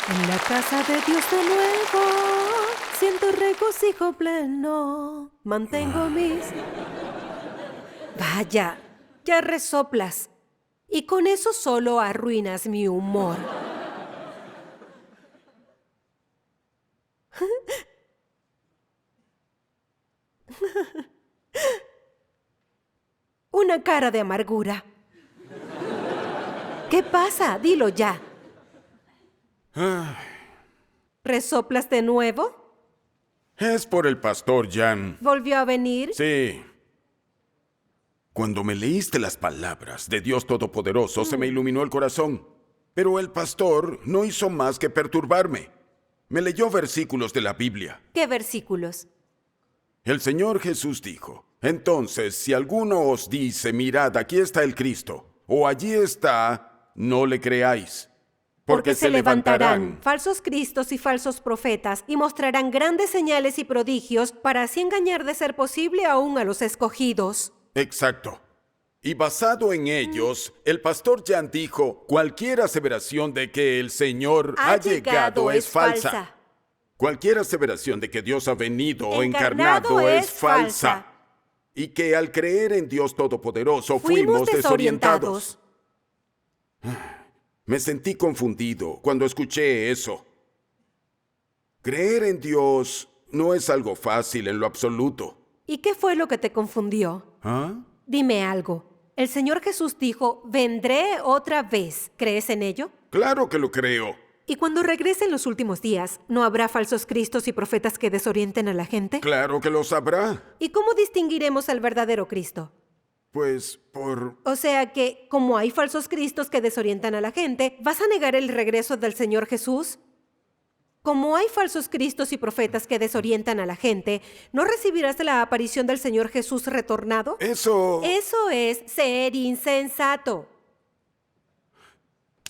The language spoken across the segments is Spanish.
En la casa de Dios de nuevo, siento regocijo pleno, mantengo mis... Vaya, ya resoplas. Y con eso solo arruinas mi humor. Una cara de amargura. ¿Qué pasa? Dilo ya. ¿Resoplas de nuevo? Es por el pastor Jan. ¿Volvió a venir? Sí. Cuando me leíste las palabras de Dios Todopoderoso, se me iluminó el corazón. Pero el pastor no hizo más que perturbarme. Me leyó versículos de la Biblia. ¿Qué versículos? El Señor Jesús dijo, entonces, si alguno os dice, mirad, aquí está el Cristo, o allí está, no le creáis. Porque se levantarán falsos cristos y falsos profetas y mostrarán grandes señales y prodigios para así engañar de ser posible aún a los escogidos. Exacto. Y basado en ellos, el pastor Jan dijo, cualquier aseveración de que el Señor ha llegado es falsa. Cualquier aseveración de que Dios ha venido o encarnado es falsa. Y que al creer en Dios Todopoderoso fuimos desorientados. Me sentí confundido cuando escuché eso. Creer en Dios no es algo fácil en lo absoluto. ¿Y qué fue lo que te confundió? ¿Ah? Dime algo. El Señor Jesús dijo, vendré otra vez. ¿Crees en ello? Claro que lo creo. ¿Y cuando regrese en los últimos días, no habrá falsos cristos y profetas que desorienten a la gente? Claro que lo sabrá. ¿Y cómo distinguiremos al verdadero Cristo? Pues por... O sea que, como hay falsos cristos que desorientan a la gente, ¿vas a negar el regreso del Señor Jesús? Como hay falsos cristos y profetas que desorientan a la gente, ¿no recibirás la aparición del Señor Jesús retornado? Eso es ser insensato.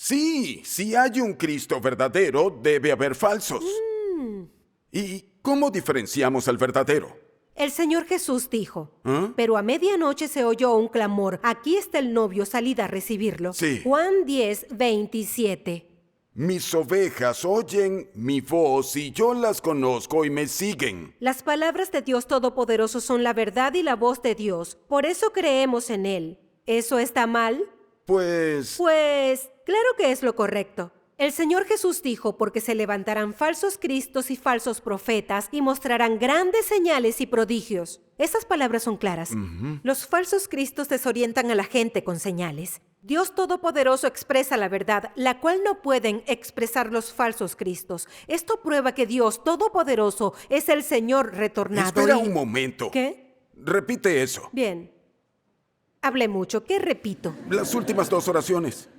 Sí, si hay un Cristo verdadero, debe haber falsos. ¿Y cómo diferenciamos al verdadero? El Señor Jesús dijo, ¿Ah? pero a medianoche se oyó un clamor, aquí está el novio, salid a recibirlo. Sí. Juan 10:27. Mis ovejas oyen mi voz y yo las conozco y me siguen. Las palabras de Dios Todopoderoso son la verdad y la voz de Dios. Por eso creemos en Él. ¿Eso está mal? Pues Claro que es lo correcto. El Señor Jesús dijo, porque se levantarán falsos cristos y falsos profetas y mostrarán grandes señales y prodigios. Esas palabras son claras. Los falsos cristos desorientan a la gente con señales. Dios Todopoderoso expresa la verdad, la cual no pueden expresar los falsos cristos. Esto prueba que Dios Todopoderoso es el Señor retornado. espera un momento. ¿Qué? Repite eso. Bien. Hablé mucho. ¿Qué repito? Las últimas dos oraciones.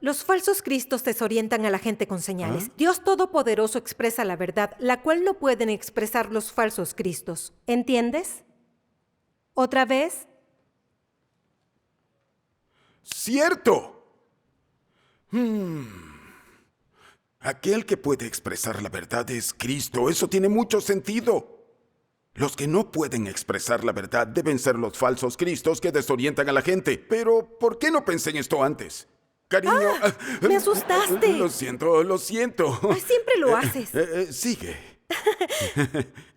Los falsos cristos desorientan a la gente con señales. Dios Todopoderoso expresa la verdad, la cual no pueden expresar los falsos cristos. ¿Entiendes? ¿Otra vez? ¡Cierto! Aquel que puede expresar la verdad es Cristo. Eso tiene mucho sentido. Los que no pueden expresar la verdad deben ser los falsos cristos que desorientan a la gente. Pero, ¿por qué no pensé en esto antes? Cariño... ¡Me asustaste! Lo siento, lo siento. Siempre lo haces. Sigue.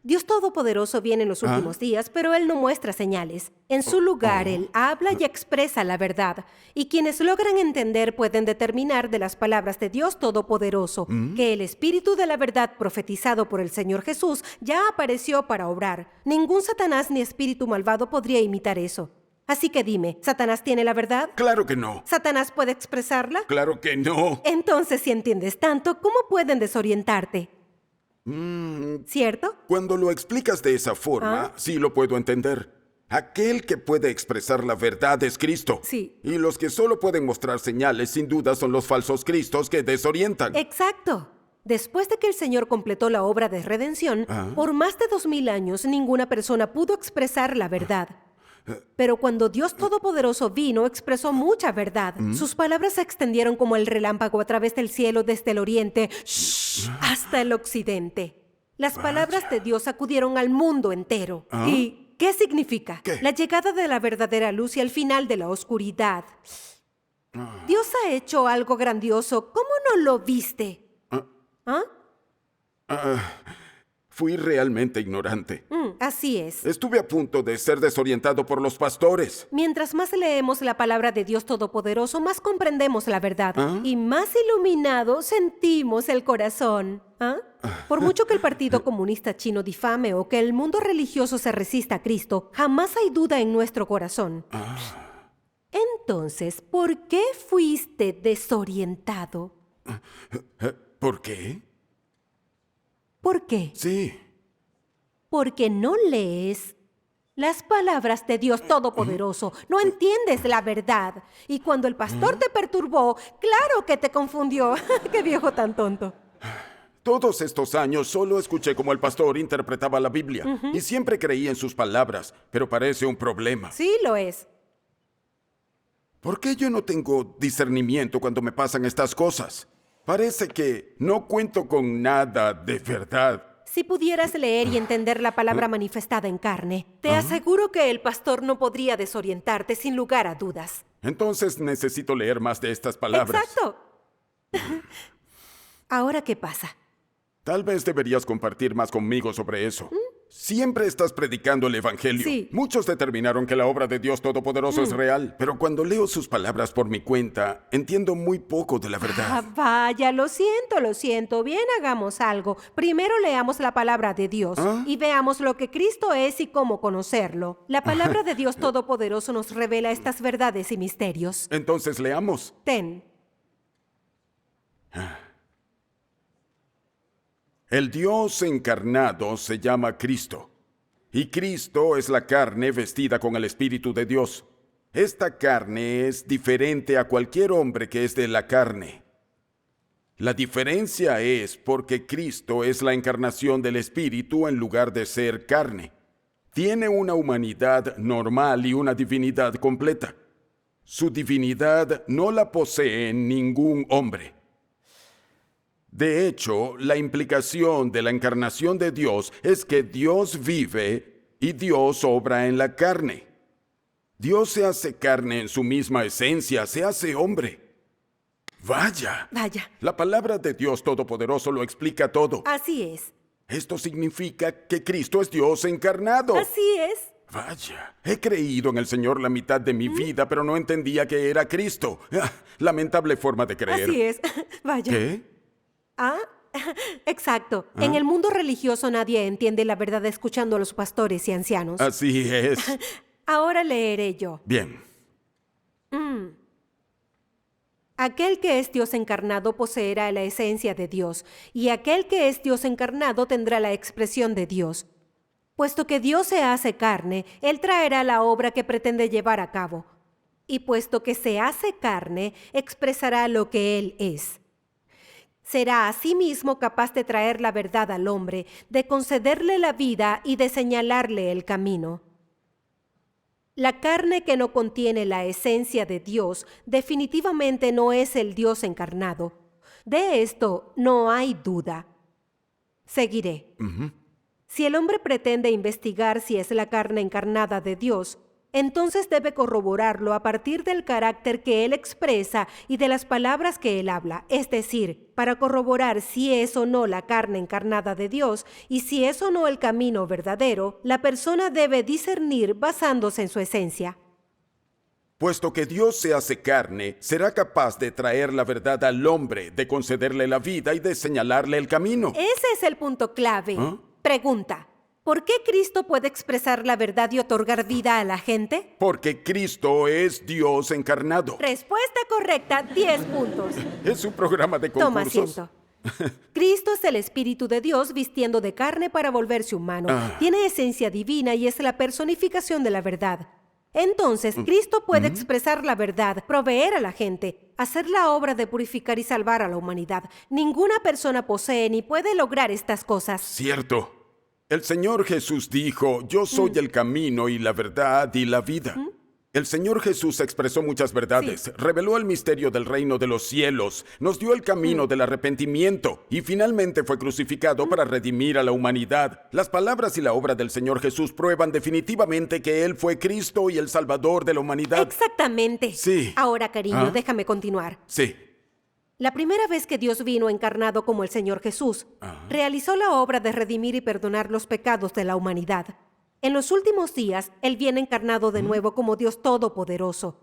Dios Todopoderoso viene en los últimos días, pero Él no muestra señales. En su lugar, Él habla y expresa la verdad. Y quienes logran entender pueden determinar de las palabras de Dios Todopoderoso que el Espíritu de la verdad profetizado por el Señor Jesús ya apareció para obrar. Ningún Satanás ni espíritu malvado podría imitar eso. Así que dime, ¿Satanás tiene la verdad? Claro que no. ¿Satanás puede expresarla? Claro que no. Entonces, si entiendes tanto, ¿cómo pueden desorientarte? ¿Cierto? Cuando lo explicas de esa forma, sí lo puedo entender. Aquel que puede expresar la verdad es Cristo. Sí. Y los que solo pueden mostrar señales, sin duda, son los falsos cristos que desorientan. Exacto. Después de que el Señor completó la obra de redención, por más de 2000 años ninguna persona pudo expresar la verdad. Pero cuando Dios Todopoderoso vino, expresó mucha verdad. Sus palabras se extendieron como el relámpago a través del cielo desde el oriente hasta el occidente. Las palabras de Dios acudieron al mundo entero. ¿Y qué significa? ¿Qué? La llegada de la verdadera luz y el final de la oscuridad. Dios ha hecho algo grandioso. ¿Cómo no lo viste? ¿Ah? Fui realmente ignorante. Así es. Estuve a punto de ser desorientado por los pastores. Mientras más leemos la palabra de Dios Todopoderoso, más comprendemos la verdad. Y más iluminado sentimos el corazón. Por mucho que el Partido Comunista Chino difame o que el mundo religioso se resista a Cristo, jamás hay duda en nuestro corazón. Entonces, ¿por qué fuiste desorientado? ¿Por qué? ¿Por qué? Sí. Porque no lees las palabras de Dios Todopoderoso. No entiendes la verdad. Y cuando el pastor te perturbó, claro que te confundió. ¡Qué viejo tan tonto! Todos estos años solo escuché cómo el pastor interpretaba la Biblia. Y siempre creí en sus palabras, pero parece un problema. Sí, lo es. ¿Por qué yo no tengo discernimiento cuando me pasan estas cosas? Parece que no cuento con nada de verdad. Si pudieras leer y entender la palabra manifestada en carne, te aseguro que el pastor no podría desorientarte sin lugar a dudas. Entonces necesito leer más de estas palabras. ¡Exacto! ¿Ahora qué pasa? Tal vez deberías compartir más conmigo sobre eso. Siempre estás predicando el Evangelio. Sí. Muchos determinaron que la obra de Dios Todopoderoso es real, pero cuando leo sus palabras por mi cuenta, entiendo muy poco de la verdad. Vaya, lo siento. Bien, hagamos algo. Primero leamos la palabra de Dios y veamos lo que Cristo es y cómo conocerlo. La palabra de Dios Todopoderoso nos revela estas verdades y misterios. Entonces leamos. Ten. El Dios encarnado se llama Cristo, y Cristo es la carne vestida con el Espíritu de Dios. Esta carne es diferente a cualquier hombre que es de la carne. La diferencia es porque Cristo es la encarnación del Espíritu en lugar de ser carne. Tiene una humanidad normal y una divinidad completa. Su divinidad no la posee ningún hombre. De hecho, la implicación de la encarnación de Dios es que Dios vive y Dios obra en la carne. Dios se hace carne en su misma esencia, se hace hombre. Vaya. La palabra de Dios Todopoderoso lo explica todo. Así es. Esto significa que Cristo es Dios encarnado. Así es. Vaya, he creído en el Señor la mitad de mi vida, pero no entendía que era Cristo. Lamentable forma de creer. Así es. Vaya. ¿Qué? Exacto. En el mundo religioso nadie entiende la verdad escuchando a los pastores y ancianos. Así es. Ahora leeré yo. Bien. Aquel que es Dios encarnado poseerá la esencia de Dios, y aquel que es Dios encarnado tendrá la expresión de Dios. Puesto que Dios se hace carne, Él traerá la obra que pretende llevar a cabo. Y puesto que se hace carne, expresará lo que Él es. Será asimismo capaz de traer la verdad al hombre, de concederle la vida y de señalarle el camino. La carne que no contiene la esencia de Dios definitivamente no es el Dios encarnado. De esto no hay duda. Seguiré. Si el hombre pretende investigar si es la carne encarnada de Dios, entonces debe corroborarlo a partir del carácter que él expresa y de las palabras que él habla, es decir, para corroborar si es o no la carne encarnada de Dios y si es o no el camino verdadero, la persona debe discernir basándose en su esencia. Puesto que Dios se hace carne, será capaz de traer la verdad al hombre, de concederle la vida y de señalarle el camino. Ese es el punto clave. Pregunta. ¿Por qué Cristo puede expresar la verdad y otorgar vida a la gente? Porque Cristo es Dios encarnado. Respuesta correcta, 10 puntos. Es un programa de concursos. Toma asiento. Cristo es el Espíritu de Dios vistiendo de carne para volverse humano. Tiene esencia divina y es la personificación de la verdad. Entonces, Cristo puede expresar la verdad, proveer a la gente, hacer la obra de purificar y salvar a la humanidad. Ninguna persona posee ni puede lograr estas cosas. Cierto. El Señor Jesús dijo, yo soy el camino y la verdad y la vida. El Señor Jesús expresó muchas verdades, Sí. reveló el misterio del reino de los cielos, nos dio el camino del arrepentimiento y finalmente fue crucificado para redimir a la humanidad. Las palabras y la obra del Señor Jesús prueban definitivamente que Él fue Cristo y el Salvador de la humanidad. Exactamente. Sí. Ahora, cariño, ¿Ah? déjame continuar. Sí. La primera vez que Dios vino encarnado como el Señor Jesús, realizó la obra de redimir y perdonar los pecados de la humanidad. En los últimos días, Él viene encarnado de nuevo como Dios Todopoderoso.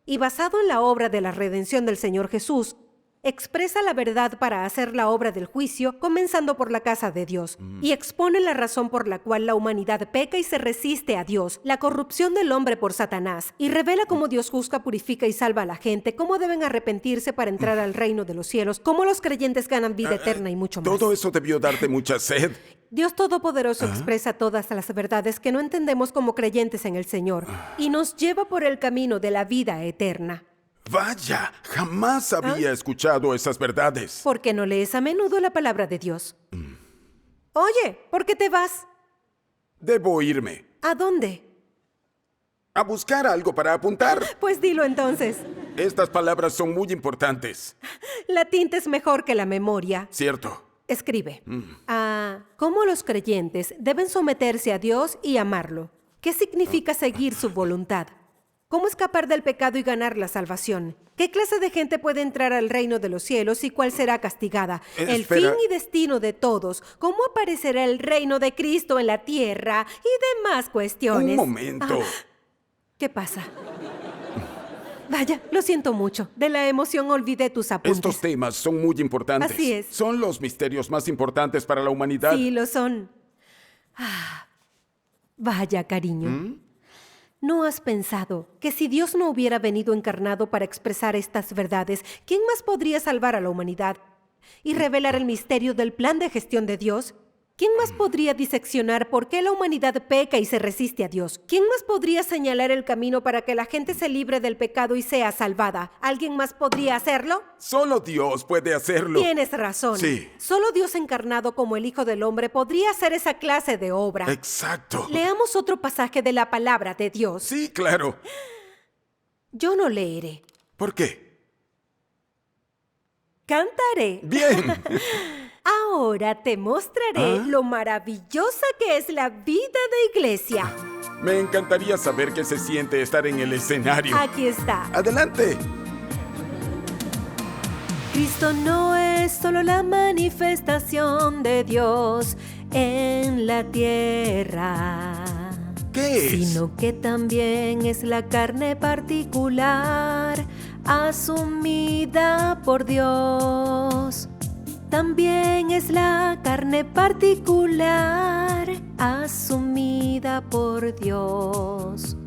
Y basado en la obra de la redención del Señor Jesús, expresa la verdad para hacer la obra del juicio, comenzando por la casa de Dios, y expone la razón por la cual la humanidad peca y se resiste a Dios, la corrupción del hombre por Satanás, y revela cómo Dios juzga, purifica y salva a la gente, cómo deben arrepentirse para entrar al reino de los cielos, cómo los creyentes ganan vida eterna y mucho más. Todo eso debió darte mucha sed. Dios Todopoderoso expresa todas las verdades que no entendemos como creyentes en el Señor, y nos lleva por el camino de la vida eterna. Vaya, jamás había escuchado esas verdades. ¿Por qué no lees a menudo la palabra de Dios? Oye, ¿por qué te vas? Debo irme ¿A dónde? a buscar algo para apuntar. Pues dilo entonces. Estas palabras son muy importantes. La tinta es mejor que la memoria. Cierto. Escribe. ¿Cómo los creyentes deben someterse a Dios y amarlo? ¿Qué significa seguir su voluntad? ¿Cómo escapar del pecado y ganar la salvación? ¿Qué clase de gente puede entrar al reino de los cielos y cuál será castigada? El Espera. fin y destino de todos. ¿Cómo aparecerá el reino de Cristo en la tierra? Y demás cuestiones. Un momento. ¿Qué pasa? Vaya, lo siento mucho. De la emoción olvidé tus apuntes. Estos temas son muy importantes. Así es. Son los misterios más importantes para la humanidad. Sí, lo son. Vaya, cariño. ¿No has pensado que si Dios no hubiera venido encarnado para expresar estas verdades, ¿quién más podría salvar a la humanidad y revelar el misterio del plan de gestión de Dios? ¿Quién más podría diseccionar por qué la humanidad peca y se resiste a Dios? ¿Quién más podría señalar el camino para que la gente se libre del pecado y sea salvada? ¿Alguien más podría hacerlo? Solo Dios puede hacerlo. Tienes razón. Sí. Solo Dios encarnado como el Hijo del Hombre podría hacer esa clase de obra. Exacto. Leamos otro pasaje de la palabra de Dios. Sí, claro. Yo no leeré. ¿Por qué? Cantaré. Bien. Ahora te mostraré lo maravillosa que es la vida de iglesia. Me encantaría saber qué se siente estar en el escenario. Aquí está. Adelante. Cristo no es solo la manifestación de Dios en la tierra, ¿Qué es? sino que también es la carne particular asumida por Dios. También es la carne particular asumida por Dios.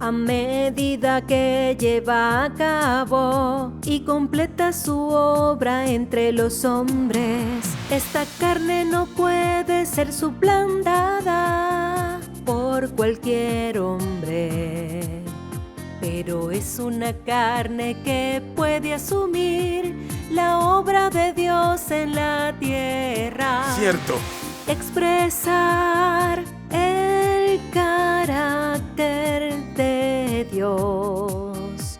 A medida que lleva a cabo y completa su obra entre los hombres, esta carne no puede ser suplantada por cualquier hombre, pero es una carne que puede asumir la obra de Dios en la tierra. Cierto. Expresar el carácter de Dios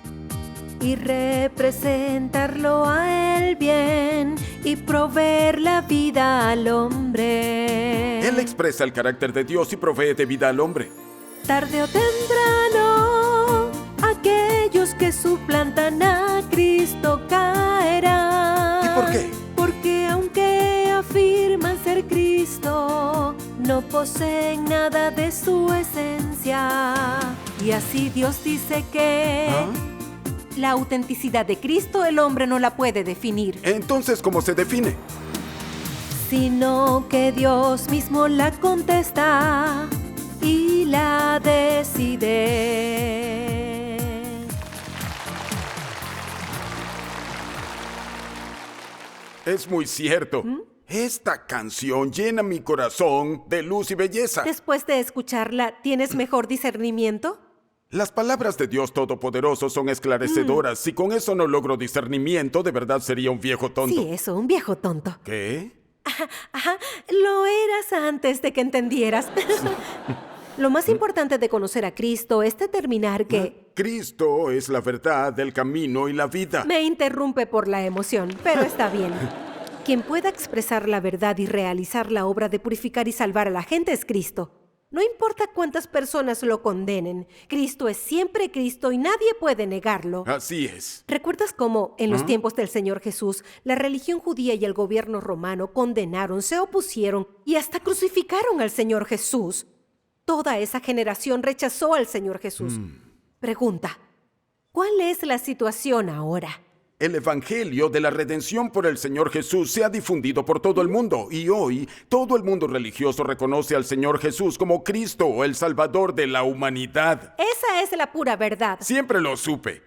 y representarlo a Él bien y proveer la vida al hombre. Él expresa el carácter de Dios y provee de vida al hombre. Tarde o temprano, aquellos que suplantan a Cristo caerán. ¿Y por qué? Porque aunque afirman ser Cristo, no poseen nada de su esencia. Y así Dios dice que la autenticidad de Cristo el hombre no la puede definir, Entonces, ¿cómo se define? sino que Dios mismo la contesta y la decide. Es muy cierto. Esta canción llena mi corazón de luz y belleza. Después de escucharla, ¿tienes mejor discernimiento? Las palabras de Dios Todopoderoso son esclarecedoras. Si con eso no logro discernimiento, de verdad sería un viejo tonto. Sí, eso, un viejo tonto. ¿Qué? Ajá, lo eras antes de que entendieras. Lo más importante de conocer a Cristo es determinar que... Cristo es la verdad, el camino y la vida. Me interrumpe por la emoción, pero está bien. Quien pueda expresar la verdad y realizar la obra de purificar y salvar a la gente es Cristo. No importa cuántas personas lo condenen, Cristo es siempre Cristo y nadie puede negarlo. Así es. ¿Recuerdas cómo, en los tiempos del Señor Jesús, la religión judía y el gobierno romano condenaron, se opusieron y hasta crucificaron al Señor Jesús? Toda esa generación rechazó al Señor Jesús. Pregunta, ¿cuál es la situación ahora? El evangelio de la redención por el Señor Jesús se ha difundido por todo el mundo y hoy todo el mundo religioso reconoce al Señor Jesús como Cristo, el Salvador de la humanidad. Esa es la pura verdad. Siempre lo supe.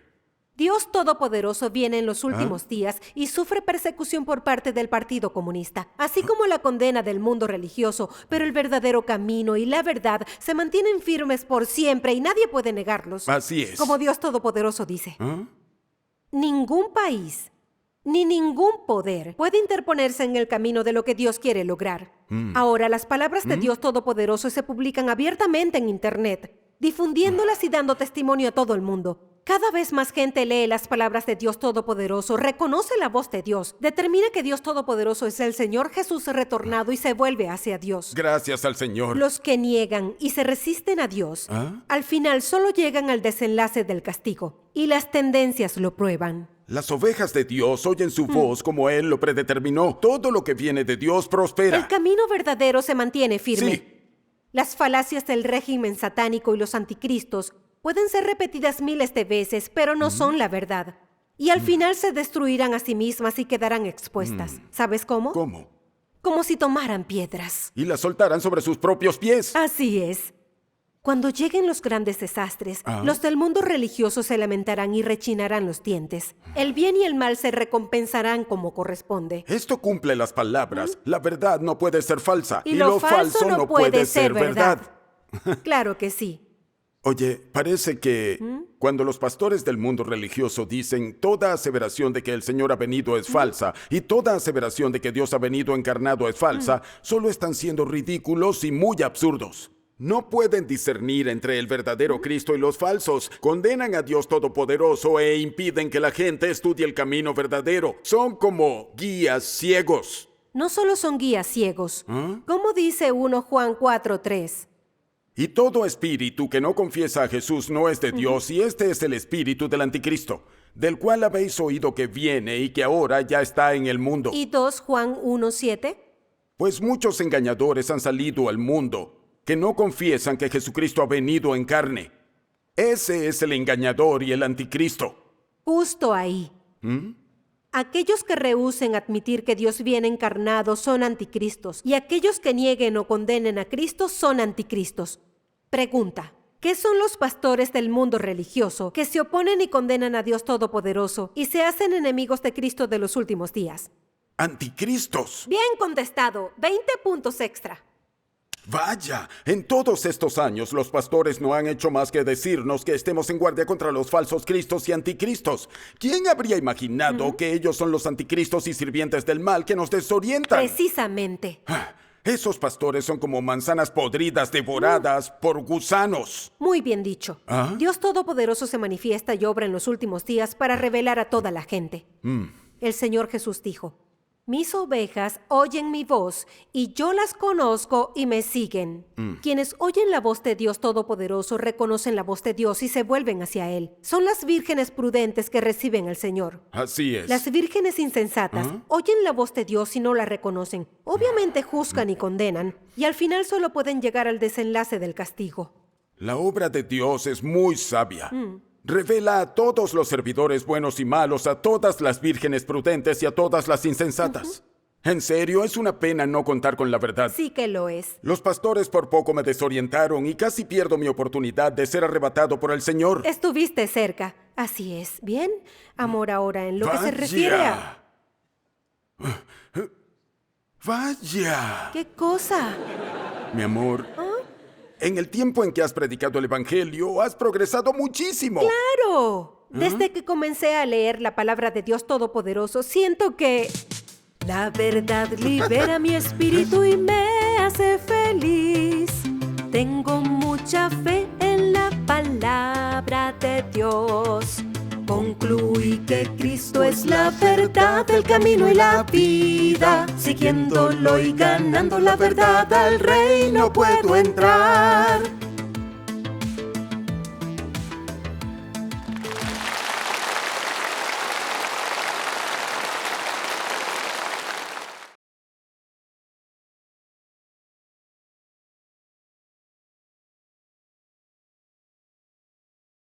Dios Todopoderoso viene en los últimos días y sufre persecución por parte del Partido Comunista, así como la condena del mundo religioso, pero el verdadero camino y la verdad se mantienen firmes por siempre y nadie puede negarlos. Así es. Como Dios Todopoderoso dice. Ningún país ni ningún poder puede interponerse en el camino de lo que Dios quiere lograr. Ahora, las palabras de Dios Todopoderoso se publican abiertamente en Internet, difundiéndolas y dando testimonio a todo el mundo. Cada vez más gente lee las palabras de Dios Todopoderoso, reconoce la voz de Dios, determina que Dios Todopoderoso es el Señor Jesús retornado y se vuelve hacia Dios. Gracias al Señor. Los que niegan y se resisten a Dios, al final solo llegan al desenlace del castigo, y las tendencias lo prueban. Las ovejas de Dios oyen su voz como Él lo predeterminó. Todo lo que viene de Dios prospera. El camino verdadero se mantiene firme. Sí. Las falacias del régimen satánico y los anticristos pueden ser repetidas miles de veces, pero no son la verdad. Y al final se destruirán a sí mismas y quedarán expuestas. ¿Sabes cómo? ¿Cómo? Como si tomaran piedras. Y las soltaran sobre sus propios pies. Así es. Cuando lleguen los grandes desastres, los del mundo religioso se lamentarán y rechinarán los dientes. El bien y el mal se recompensarán como corresponde. Esto cumple las palabras. La verdad no puede ser falsa. Y lo falso no puede ser verdad. Claro que sí. Oye, parece que cuando los pastores del mundo religioso dicen toda aseveración de que el Señor ha venido es falsa y toda aseveración de que Dios ha venido encarnado es falsa, solo están siendo ridículos y muy absurdos. No pueden discernir entre el verdadero Cristo y los falsos. Condenan a Dios Todopoderoso e impiden que la gente estudie el camino verdadero. Son como guías ciegos. No solo son guías ciegos. ¿Cómo dice 1 Juan 4:3? Y todo espíritu que no confiesa a Jesús no es de Dios, y este es el espíritu del anticristo, del cual habéis oído que viene y que ahora ya está en el mundo. ¿Y 2 Juan 1:7? Pues muchos engañadores han salido al mundo, que no confiesan que Jesucristo ha venido en carne. Ese es el engañador y el anticristo. Justo ahí. Aquellos que rehúsen admitir que Dios viene encarnado son anticristos, y aquellos que nieguen o condenen a Cristo son anticristos. Pregunta, ¿qué son los pastores del mundo religioso que se oponen y condenan a Dios Todopoderoso y se hacen enemigos de Cristo de los últimos días? ¡Anticristos! Bien contestado, 20 puntos extra. Vaya, en todos estos años los pastores no han hecho más que decirnos que estemos en guardia contra los falsos cristos y anticristos. ¿Quién habría imaginado que ellos son los anticristos y sirvientes del mal que nos desorientan? Precisamente. Esos pastores son como manzanas podridas devoradas por gusanos. Muy bien dicho. Dios Todopoderoso se manifiesta y obra en los últimos días para revelar a toda la gente. El Señor Jesús dijo: mis ovejas oyen mi voz, y yo las conozco y me siguen. Quienes oyen la voz de Dios Todopoderoso reconocen la voz de Dios y se vuelven hacia Él. Son las vírgenes prudentes que reciben al Señor. Así es. Las vírgenes insensatas oyen la voz de Dios y no la reconocen. Obviamente juzgan y condenan, y al final solo pueden llegar al desenlace del castigo. La obra de Dios es muy sabia. Revela a todos los servidores buenos y malos, a todas las vírgenes prudentes y a todas las insensatas. En serio, es una pena no contar con la verdad. Sí que lo es. Los pastores por poco me desorientaron y casi pierdo mi oportunidad de ser arrebatado por el Señor. Estuviste cerca. Así es. Bien, amor, ahora en lo que se refiere a... ¡Vaya! ¿Qué cosa? Mi amor, en el tiempo en que has predicado el Evangelio, has progresado muchísimo. ¡Claro! Desde que comencé a leer la palabra de Dios Todopoderoso, siento que la verdad libera mi espíritu y me hace feliz. Tengo mucho mucha fe en la palabra de Dios. Concluí que Cristo es la verdad, el camino y la vida. Siguiéndolo y ganando la verdad, al reino puedo entrar.